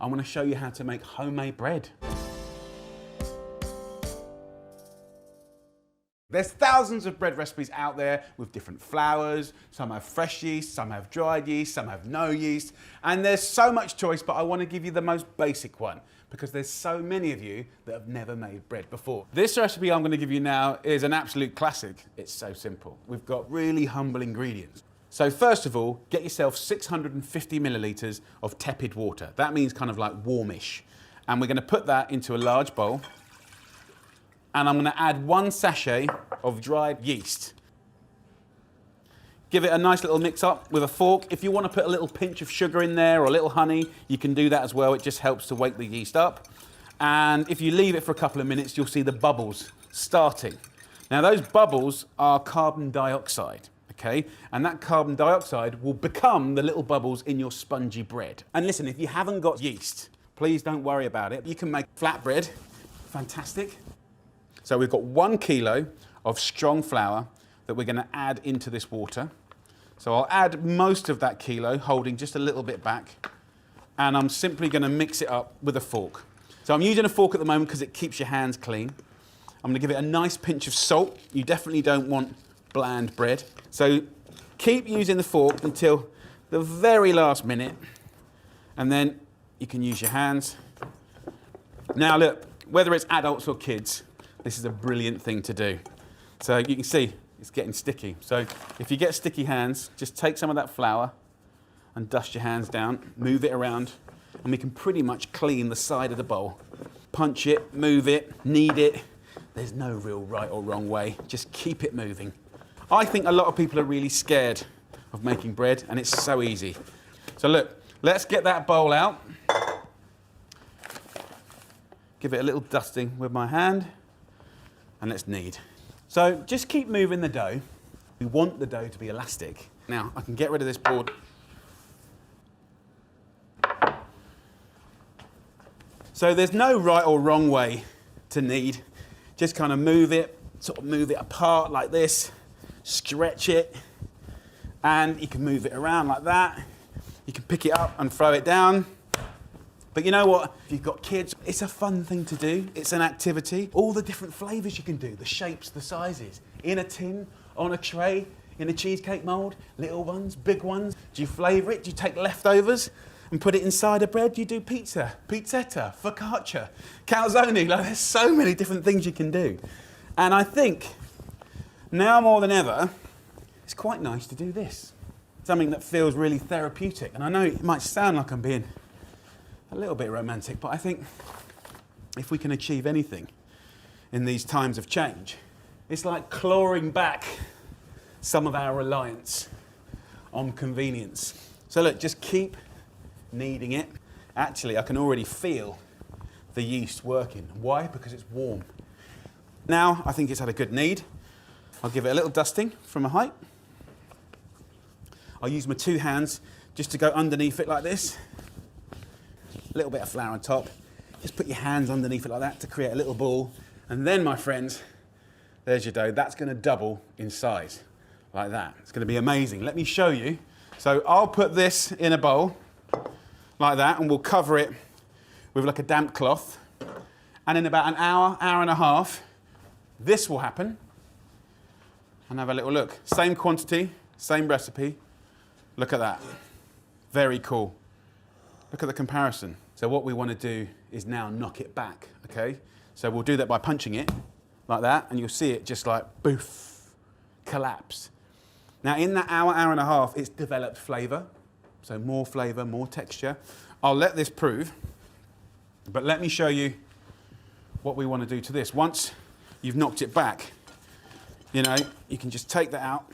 I want to show you how to make homemade bread. There's thousands of bread recipes out there with different flours. Some have fresh yeast, some have dried yeast, some have no yeast. And there's so much choice, but I want to give you the most basic one because there's so many of you that have never made bread before. This recipe I'm going to give you now is an absolute classic. It's so simple. We've got really humble ingredients. So first of all, get yourself 650 millilitres of tepid water. That means kind of like warmish. And we're going to put that into a large bowl. And I'm going to add 1 sachet of dried yeast. Give it a nice little mix up with a fork. If you want to put a little pinch of sugar in there or a little honey, you can do that as well. It just helps to wake the yeast up. And if you leave it for a couple of minutes, you'll see the bubbles starting. Now those bubbles are carbon dioxide. Okay? And that carbon dioxide will become the little bubbles in your spongy bread. And listen, if you haven't got yeast, please don't worry about it. You can make flatbread. Fantastic. So we've got 1 kilo of strong flour that we're going to add into this water. So I'll add most of that kilo, holding just a little bit back. And I'm simply going to mix it up with a fork. So I'm using a fork at the moment because it keeps your hands clean. I'm going to give it a nice pinch of salt. You definitely don't want bland bread. So keep using the fork until the very last minute. And then you can use your hands. Now look, whether it's adults or kids, this is a brilliant thing to do. So you can see it's getting sticky. So if you get sticky hands, just take some of that flour and dust your hands down, move it around, and we can pretty much clean the side of the bowl. Punch it, move it, knead it. There's no real right or wrong way. Just keep it moving. I think a lot of people are really scared of making bread, and it's so easy. So look, let's get that bowl out. Give it a little dusting with my hand. And let's knead. So just keep moving the dough. We want the dough to be elastic. Now, I can get rid of this board. So there's no right or wrong way to knead. Just kind of move it, sort of move it apart like this, stretch it, and you can move it around like that. You can pick it up and throw it down. But you know what? If you've got kids, it's a fun thing to do. It's an activity. All the different flavours you can do, the shapes, the sizes. In a tin, on a tray, in a cheesecake mould, little ones, big ones. Do you flavour it? Do you take leftovers and put it inside a bread? Do you do pizza, pizzetta, focaccia, calzone? Like, there's so many different things you can do. And I think now more than ever, it's quite nice to do this. Something that feels really therapeutic. And I know it might sound like I'm being a little bit romantic, but I think if we can achieve anything in these times of change, it's like clawing back some of our reliance on convenience. So look, just keep kneading it. Actually, I can already feel the yeast working. Why? Because it's warm. Now, I think it's had a good knead. I'll give it a little dusting from a height. I'll use my 2 hands just to go underneath it like this. A little bit of flour on top. Just put your hands underneath it like that to create a little ball. And then, my friends, there's your dough. That's going to double in size, like that. It's going to be amazing. Let me show you. So I'll put this in a bowl, like that, and we'll cover it with like a damp cloth. And in about an hour, hour and a half, this will happen. And have a little look. Same quantity, same recipe. Look at that. Very cool. Look at the comparison. So what we want to do is now knock it back, okay? So we'll do that by punching it like that, and you'll see it just like boof, collapse. Now in that hour, hour and a half, it's developed flavour. So more flavour, more texture. I'll let this prove, but let me show you what we want to do to this. Once you've knocked it back, you know, you can just take that out.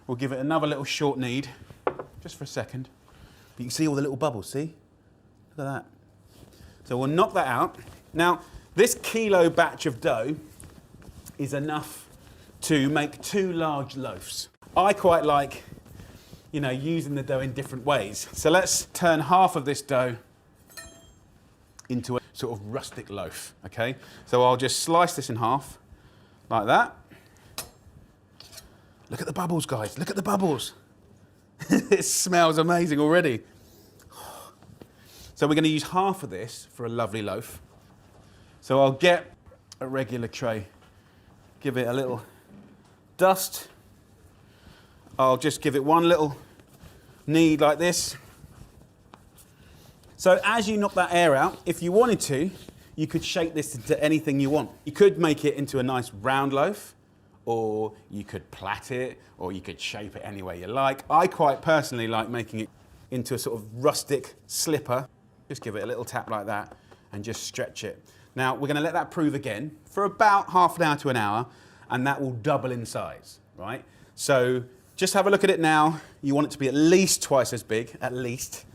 We'll give it another little short knead, just for a second. You can see all the little bubbles, see? Look at that. So we'll knock that out. Now, this kilo batch of dough is enough to make 2 large loaves. I quite like, you know, using the dough in different ways. So let's turn half of this dough into a sort of rustic loaf, okay? So I'll just slice this in half, like that. Look at the bubbles, guys, look at the bubbles. It smells amazing already. So we're going to use half of this for a lovely loaf. So I'll get a regular tray, give it a little dust. I'll just give it one little knead like this. So as you knock that air out, if you wanted to, you could shape this into anything you want. You could make it into a nice round loaf, or you could plait it, or you could shape it any way you like. I quite personally like making it into a sort of rustic slipper. Just give it a little tap like that and just stretch it. Now we're gonna let that prove again for about half an hour to an hour, and that will double in size, right? So just have a look at it now. You want it to be at least twice as big, at least,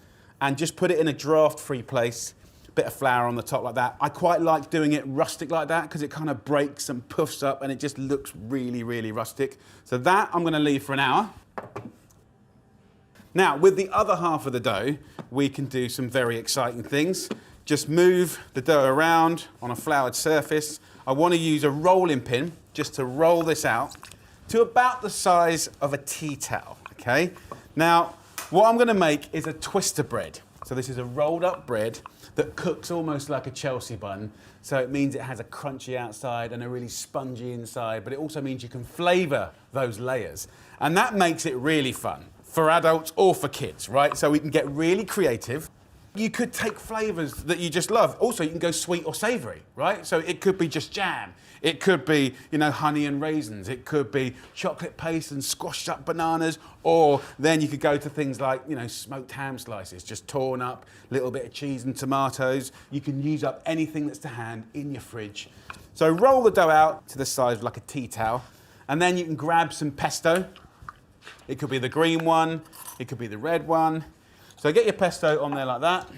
and just put it in a draft-free place. Bit of flour on the top like that. I quite like doing it rustic like that because it kind of breaks and puffs up and it just looks really, really rustic. So that I'm going to leave for an hour. Now, with the other half of the dough, we can do some very exciting things. Just move the dough around on a floured surface. I want to use a rolling pin just to roll this out to about the size of a tea towel, okay? Now, what I'm going to make is a twister bread. So this is a rolled up bread that cooks almost like a Chelsea bun. So it means it has a crunchy outside and a really spongy inside, but it also means you can flavour those layers. And that makes it really fun for adults or for kids, right? So we can get really creative. You could take flavours that you just love. Also, you can go sweet or savoury, right? So it could be just jam. It could be, you know, honey and raisins. It could be chocolate paste and squashed up bananas. Or then you could go to things like, you know, smoked ham slices, just torn up, a little bit of cheese and tomatoes. You can use up anything that's to hand in your fridge. So roll the dough out to the size of like a tea towel. And then you can grab some pesto. It could be the green one. It could be the red one. So get your pesto on there like that,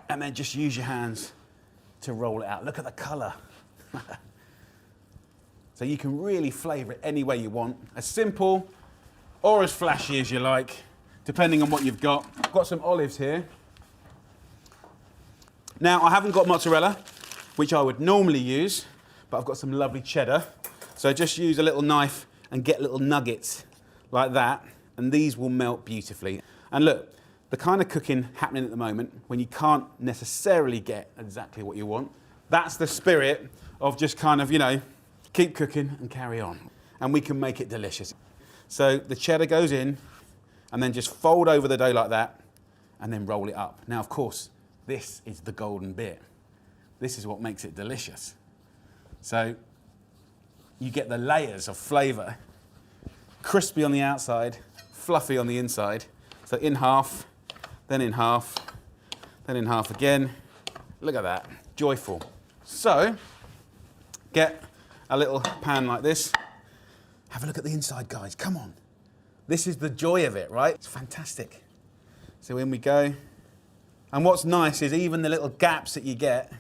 and then just use your hands to roll it out. Look at the colour. So you can really flavour it any way you want, as simple or as flashy as you like, depending on what you've got. I've got some olives here. Now, I haven't got mozzarella, which I would normally use, but I've got some lovely cheddar. So just use a little knife and get little nuggets like that, and these will melt beautifully. And look, the kind of cooking happening at the moment, when you can't necessarily get exactly what you want, that's the spirit of just kind of, you know, keep cooking and carry on. And we can make it delicious. So the cheddar goes in, and then just fold over the dough like that, and then roll it up. Now, of course, this is the golden bit. This is what makes it delicious. So you get the layers of flavour, crispy on the outside, fluffy on the inside. So in half, then in half, then in half again. Look at that, joyful. So, get a little pan like this. Have a look at the inside, guys, come on. This is the joy of it, right? It's fantastic. So in we go. And what's nice is even the little gaps that you get,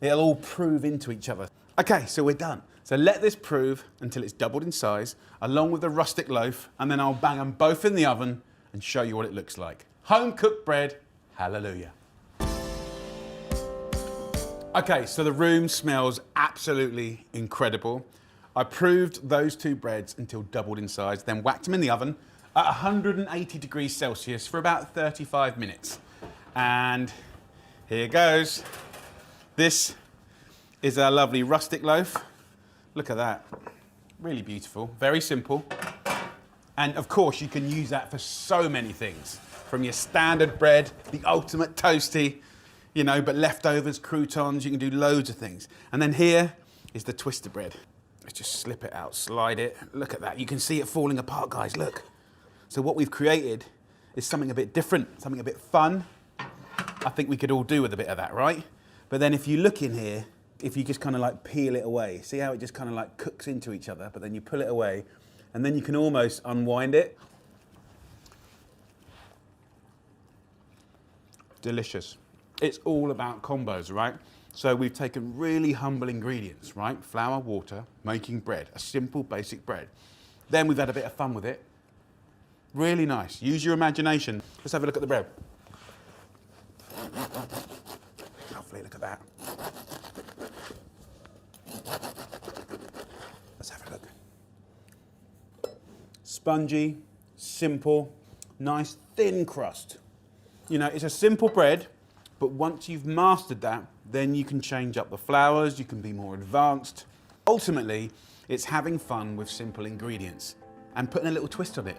it'll all prove into each other. Okay, so we're done. So let this prove until it's doubled in size, along with the rustic loaf, and then I'll bang them both in the oven and show you what it looks like. Home cooked bread, hallelujah. Okay, so the room smells absolutely incredible. I proved those two breads until doubled in size, then whacked them in the oven at 180 degrees Celsius for about 35 minutes. And here goes. This is our lovely rustic loaf. Look at that, really beautiful, very simple. And of course, you can use that for so many things. From your standard bread, the ultimate toasty, you know, but leftovers, croutons, you can do loads of things. And then here is the twister bread. Let's just slip it out, slide it. Look at that, you can see it falling apart, guys, look. So what we've created is something a bit different, something a bit fun. I think we could all do with a bit of that, right? But then if you look in here, if you just kind of like peel it away, see how it just kind of like cooks into each other, but then you pull it away, and then you can almost unwind it. Delicious. It's all about combos, right? So we've taken really humble ingredients, right? Flour, water, making bread, a simple basic bread. Then we've had a bit of fun with it. Really nice. Use your imagination. Let's have a look at the bread. Lovely, look at that. Let's have a look. Spongy, simple, nice thin crust. You know, it's a simple bread, but once you've mastered that, then you can change up the flours, you can be more advanced. Ultimately, it's having fun with simple ingredients and putting a little twist on it.